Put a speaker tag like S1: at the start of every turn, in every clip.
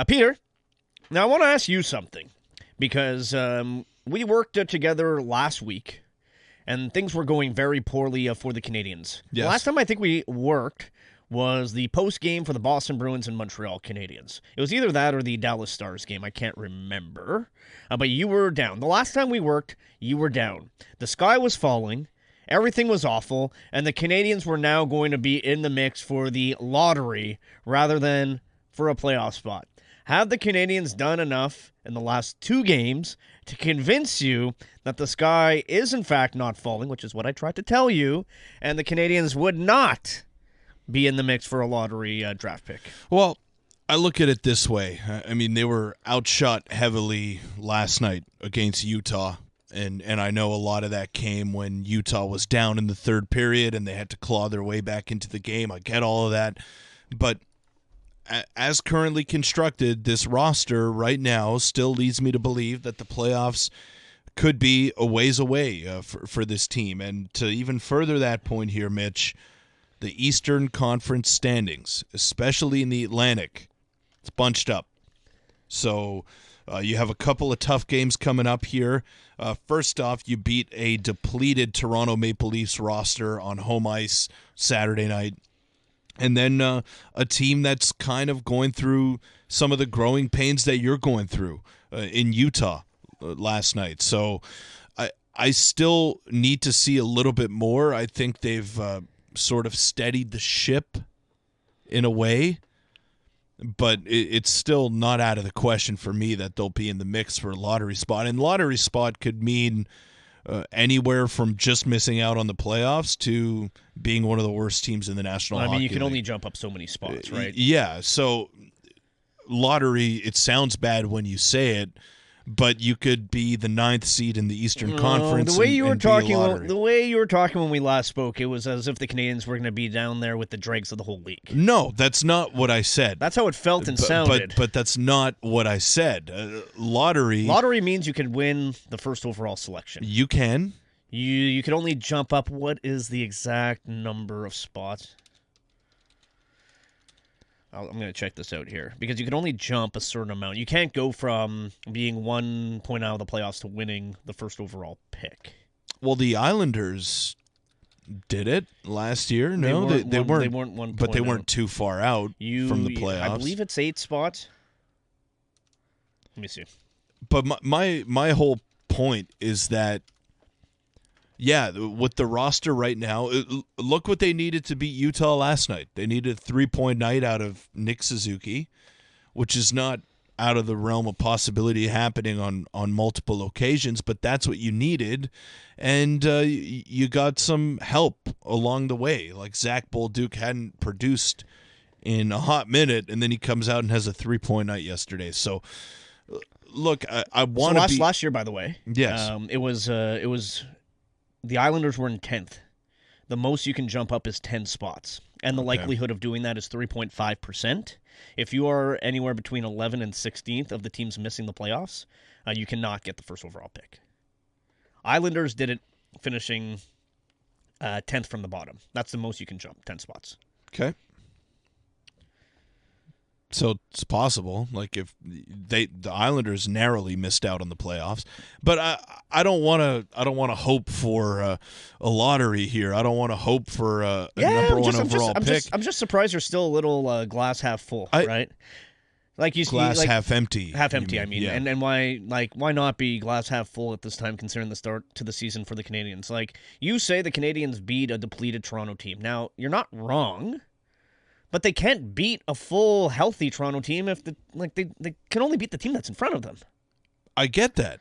S1: Peter, now I want to ask you something because we worked together last week and things were going very poorly for the Canadiens.
S2: Yes.
S1: The last time I think we worked was the post game for the Boston Bruins and Montreal Canadiens. It was either that or the Dallas Stars game. I can't remember. But you were down. The last time we worked, you were down. The sky was falling. Everything was awful. And the Canadiens were now going to be in the mix for the lottery rather than for a playoff spot. Have the Canadiens done enough in the last 2 games to convince you that the sky is in fact not falling, which is what I tried to tell you, and the Canadiens would not be in the mix for a lottery draft pick?
S2: Well, I look at it this way. I mean, they were outshot heavily last night against Utah, and I know a lot of that came when Utah was down in the third period and they had to claw their way back into the game. I get all of that, but as currently constructed, this roster right now still leads me to believe that the playoffs could be a ways away for this team. And to even further that point here, Mitch, the Eastern Conference standings, especially in the Atlantic, it's bunched up. So you have a couple of tough games coming up here. First off, you beat a depleted Toronto Maple Leafs roster on home ice Saturday night. And then a team that's kind of going through some of the growing pains that you're going through in Utah last night. So I still need to see a little bit more. I think they've sort of steadied the ship in a way, but it's still not out of the question for me that they'll be in the mix for a lottery spot. And lottery spot could mean anywhere from just missing out on the playoffs to being one of the worst teams in the National Hockey League.
S1: You can only jump up so many spots, right?
S2: Yeah, so lottery, it sounds bad when you say it, but you could be the 9th seed in the Eastern Conference.
S1: The way you were talking when we last spoke, it was as if the Canadiens were going to be down there with the dregs of the whole league.
S2: No, that's not what I said.
S1: That's how it felt and sounded.
S2: But that's not what I said. Lottery
S1: means you can win the first overall selection.
S2: You can.
S1: You can only jump up. What is the exact number of spots? I'm going to check this out here because you can only jump a certain amount. You can't go from being 1 point out of the playoffs to winning the first overall pick.
S2: Well, the Islanders did it last year. No, they weren't 1 point but they weren't too far out from the playoffs.
S1: I believe it's 8 spots. Let me see.
S2: But my whole point is that, yeah, with the roster right now, look what they needed to beat Utah last night. They needed a 3-point night out of Nick Suzuki, which is not out of the realm of possibility happening on multiple occasions, but that's what you needed. And you got some help along the way. Like Zach Bolduc hadn't produced in a hot minute, and then he comes out and has a 3-point night yesterday. So, look, I want to be...
S1: Last year, by the way,
S2: yes,
S1: it was the Islanders were in 10th. The most you can jump up is 10 spots. And the likelihood of doing that is 3.5%. If you are anywhere between 11th and 16th of the teams missing the playoffs, you cannot get the first overall pick. Islanders did it finishing 10th from the bottom. That's the most you can jump, 10 spots.
S2: Okay. So it's possible, like if the Islanders narrowly missed out on the playoffs, but I don't want to hope for a lottery here. I don't want to hope for a number one overall pick.
S1: I'm just surprised you're still a little glass half full, right? Like you
S2: glass
S1: see,
S2: half empty.
S1: Half empty, I mean.
S2: Yeah.
S1: And why not be glass half full at this time, considering the start to the season for the Canadiens? Like you say, the Canadiens beat a depleted Toronto team. Now you're not wrong. But they can't beat a full, healthy Toronto team if they can only beat the team that's in front of them.
S2: I get that.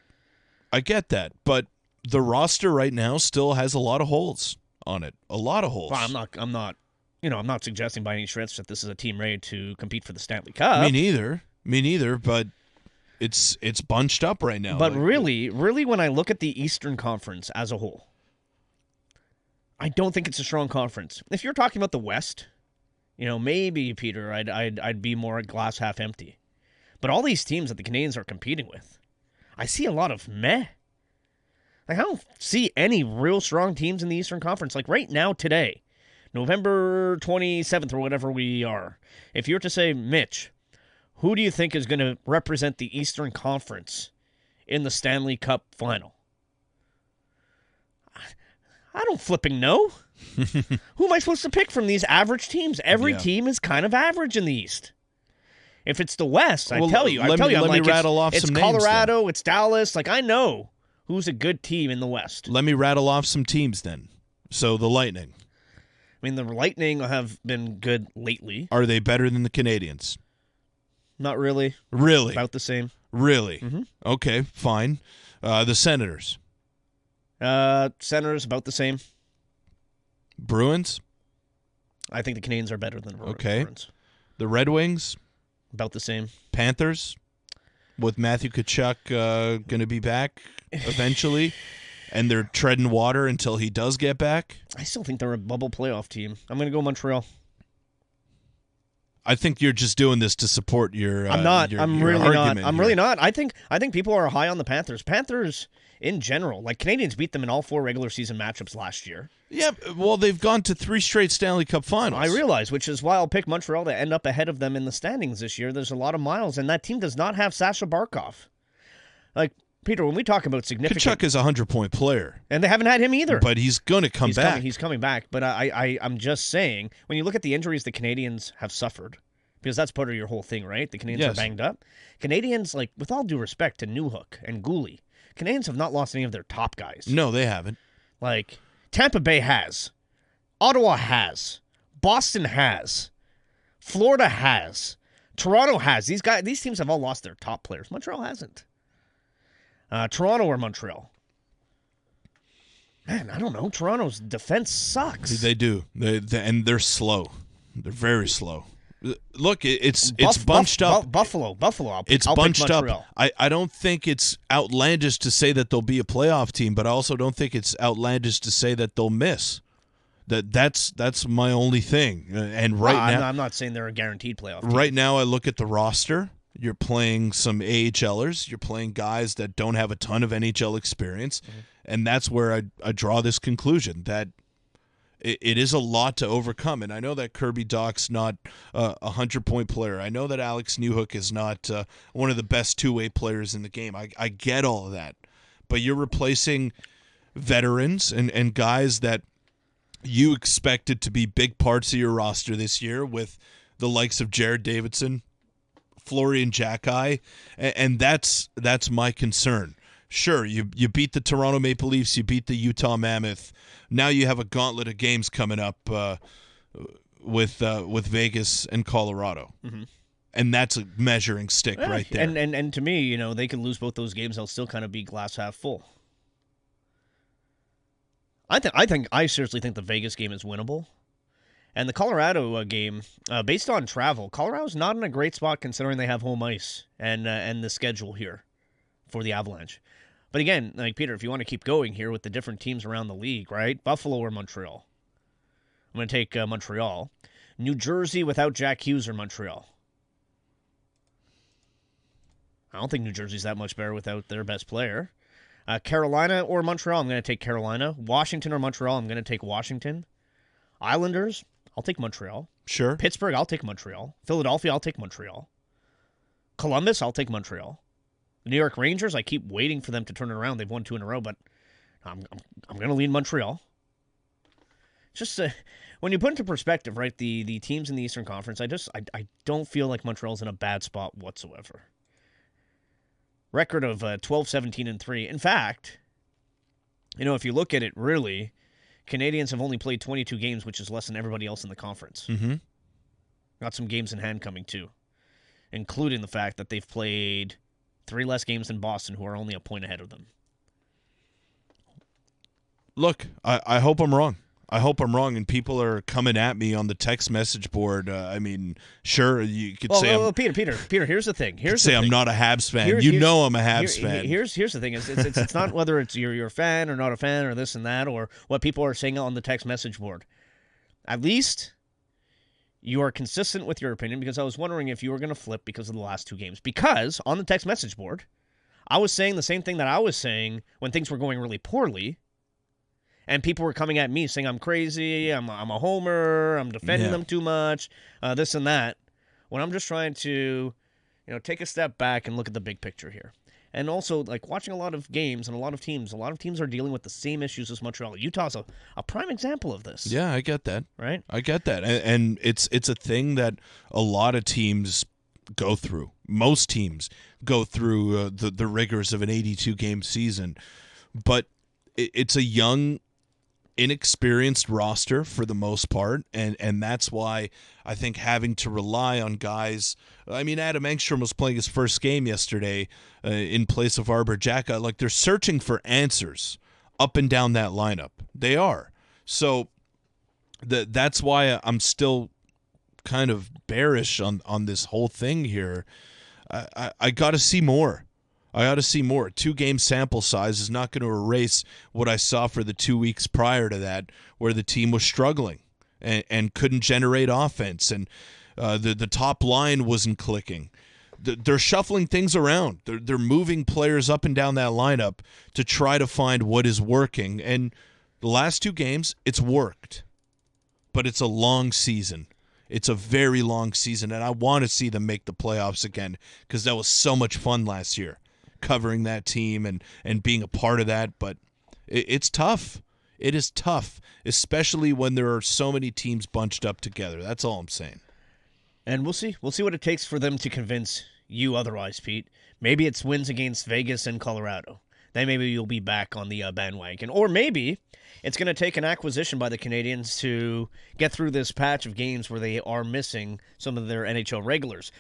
S2: But the roster right now still has a lot of holes on it. A lot of holes.
S1: Well, I'm not suggesting by any stretch that this is a team ready to compete for the Stanley Cup.
S2: Me neither, but it's bunched up right now.
S1: But really, when I look at the Eastern Conference as a whole, I don't think it's a strong conference. If you're talking about the West, maybe, Peter, I'd be more glass half empty. But all these teams that the Canadiens are competing with, I see a lot of meh. Like, I don't see any real strong teams in the Eastern Conference. Like, right now, today, November 27th or whatever we are, if you were to say, Mitch, Who do you think is going to represent the Eastern Conference in the Stanley Cup final? I don't flipping know. Who am I supposed to pick from these average teams? Every team is kind of average in the East. If it's the West, I tell you,
S2: let me rattle off
S1: it's
S2: some
S1: Colorado,
S2: names,
S1: it's Dallas. Like, I know who's a good team in the West.
S2: Let me rattle off some teams then. So the Lightning.
S1: I mean, the Lightning have been good lately.
S2: Are they better than the Canadiens?
S1: Not really.
S2: Really?
S1: About the same.
S2: Really?
S1: Mm-hmm.
S2: Okay, fine. The Senators.
S1: Senators, about the same.
S2: Bruins?
S1: I think the Canadiens are better than the Bruins.
S2: The Red Wings?
S1: About the same.
S2: Panthers? With Matthew Tkachuk going to be back eventually? And they're treading water until he does get back?
S1: I still think they're a bubble playoff team. I'm going to go Montreal.
S2: I think you're just doing this to support your.
S1: I'm not. I'm really not. I'm really not. I think people are high on the Panthers. Panthers in general, like Canadians beat them in all 4 regular season matchups last year.
S2: Yeah, well, they've gone to 3 straight Stanley Cup finals.
S1: I realize, which is why I'll pick Montreal to end up ahead of them in the standings this year. There's a lot of miles, and that team does not have Sasha Barkov. Like, Peter, when we talk about significant...
S2: Tkachuk is a 100-point player.
S1: And they haven't had him either.
S2: But he's going to come back.
S1: He's coming back. But I'm just saying, when you look at the injuries the Canadians have suffered, because that's part of your whole thing, right? The Canadians are banged up. Canadians, like, with all due respect to Newhook and Gooley, Canadians have not lost any of their top guys.
S2: No, they haven't.
S1: Like, Tampa Bay has. Ottawa has. Boston has. Florida has. Toronto has. These teams have all lost their top players. Montreal hasn't. Toronto or Montreal? Man, I don't know. Toronto's defense sucks.
S2: They do. And they're slow. They're very slow. Look, it's bunched up.
S1: Buffalo.
S2: I'll bunched up. I don't think it's outlandish to say that they'll be a playoff team, but I also don't think it's outlandish to say that they'll miss. That's my only thing. And now,
S1: I'm not saying they're a guaranteed playoff team.
S2: Right now, I look at the roster. You're playing some AHLers. You're playing guys that don't have a ton of NHL experience, and that's where I draw this conclusion that it is a lot to overcome. And I know that Kirby Dach's not a 100-point player. I know that Alex Newhook is not one of the best two-way players in the game. I get all of that. But you're replacing veterans and guys that you expected to be big parts of your roster this year with the likes of Jared Davidson, Florian Jacki, and that's my concern. Sure, you beat the Toronto Maple Leafs, you beat the Utah Mammoth. Now you have a gauntlet of games coming up with Vegas and Colorado, and that's a measuring stick right there.
S1: And to me, they can lose both those games; they'll still kind of be glass half full. I seriously think the Vegas game is winnable. And the Colorado game, based on travel, Colorado's not in a great spot considering they have home ice and the schedule here for the Avalanche. But again, like Peter, if you want to keep going here with the different teams around the league, right? Buffalo or Montreal? I'm going to take Montreal. New Jersey without Jack Hughes or Montreal? I don't think New Jersey's that much better without their best player. Carolina or Montreal? I'm going to take Carolina. Washington or Montreal? I'm going to take Washington. Islanders? I'll take Montreal.
S2: Sure.
S1: Pittsburgh, I'll take Montreal. Philadelphia, I'll take Montreal. Columbus, I'll take Montreal. The New York Rangers, I keep waiting for them to turn it around. They've won 2 in a row, but I'm going to lean Montreal. Just when you put into perspective, right, the teams in the Eastern Conference, I don't feel like Montreal's in a bad spot whatsoever. Record of 12-17-3. In fact, if you look at it really, Canadians have only played 22 games, which is less than everybody else in the conference.
S2: Mm-hmm.
S1: Got some games in hand coming, too, including the fact that they've played 3 less games than Boston, who are only a point ahead of them.
S2: Look, I hope I'm wrong. I hope I'm wrong, and people are coming at me on the text message board. Sure, you could say
S1: Peter. Here's the thing.
S2: I'm not a Habs fan. I'm a Habs fan.
S1: Here's the thing. It's not whether it's you're a fan or not a fan or this and that or what people are saying on the text message board. At least you are consistent with your opinion, because I was wondering if you were going to flip because of the last 2 games. Because on the text message board, I was saying the same thing that I was saying when things were going really poorly. And people were coming at me saying I'm crazy, I'm a homer, I'm defending them too much, this and that. When I'm just trying to take a step back and look at the big picture here. And also, like, watching a lot of games and a lot of teams are dealing with the same issues as Montreal. Utah's a prime example of this.
S2: Yeah, I get that.
S1: Right?
S2: I get that. And it's a thing that a lot of teams go through. Most teams go through the rigors of an 82-game season. But it's a young, inexperienced roster for the most part, and that's why I think having to rely on guys. I mean, Adam Engstrom was playing his first game yesterday in place of Arbor Xhekaj. Like, they're searching for answers up and down that lineup. They are. So that's why I'm still kind of bearish on this whole thing here. I got to see more. I ought to see more. 2-game sample size is not going to erase what I saw for the 2 weeks prior to that, where the team was struggling and couldn't generate offense, and the top line wasn't clicking. They're shuffling things around. They're moving players up and down that lineup to try to find what is working. And the last 2 games, it's worked. But it's a long season. It's a very long season, and I want to see them make the playoffs again because that was so much fun last year, covering that team and being a part of that. But it's tough. It is tough, especially when there are so many teams bunched up together. That's all I'm saying.
S1: And we'll see. We'll see what it takes for them to convince you otherwise, Pete. Maybe it's wins against Vegas and Colorado. Then maybe you'll be back on the bandwagon. Or maybe it's going to take an acquisition by the Canadiens to get through this patch of games where they are missing some of their NHL regulars.